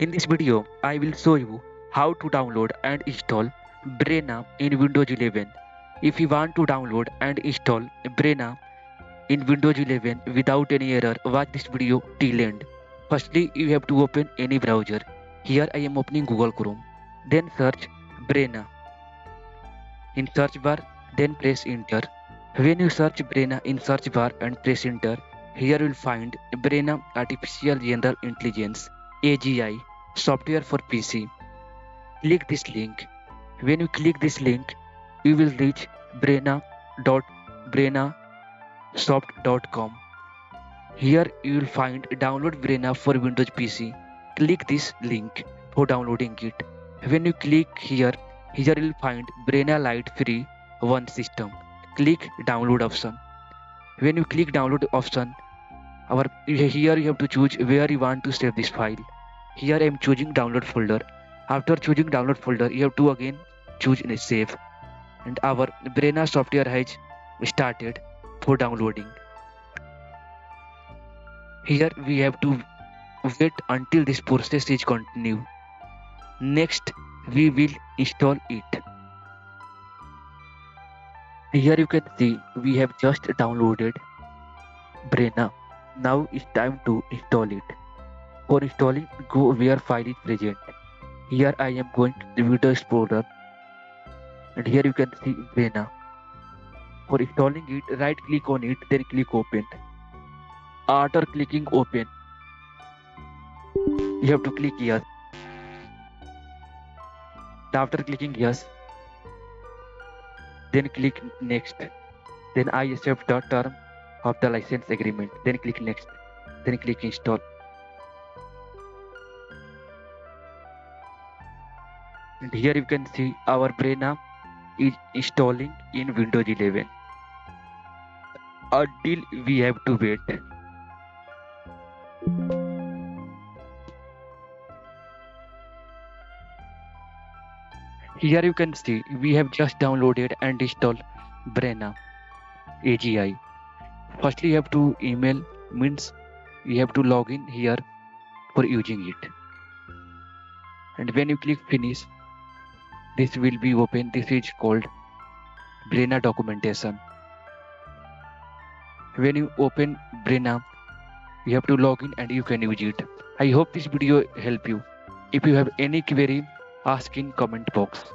In this video, I will show you how to download and install Braina in Windows 11. If you want to download and install Braina in Windows 11 without any error, watch this video till end. Firstly, you have to open any browser. Here I am opening Google Chrome. Then search Braina in search bar, then press enter. When you search Braina in search bar and press enter, here you will find Braina Artificial General Intelligence AGI software for PC. Click this link. When you click this link, you will reach braina.brainasoft.com. Here you will find download Braina for Windows PC. Click this link for downloading it. When you click here you will find Braina Lite Free 1 system. Click download option. When you click download option, here you have to choose where you want to save this file. Here I am choosing download folder. After choosing download folder, you have to again choose save. And our Braina software has started for downloading. Here we have to wait until this process is continue. Next, we will install it. Here you can see we have just downloaded Braina. Now it's time to install it. For installing, go where file is present. Here I am going to the Video Explorer, and here you can see Braina. For installing it, right click on it, then click open. After clicking open, you have to click yes. After clicking yes, then click next. Then I accept the term of the license agreement. Then click next. Then click install. And here you can see our Braina is installing in Windows 11. Until we have to wait. Here you can see we have just downloaded and installed Braina AGI. Firstly, you have to email, means you have to log in here for using it. And when you click finish, this will be open. This is called Braina documentation. When you open Braina, you have to log in and you can use it. I hope this video help you. If you have any query, ask in comment box.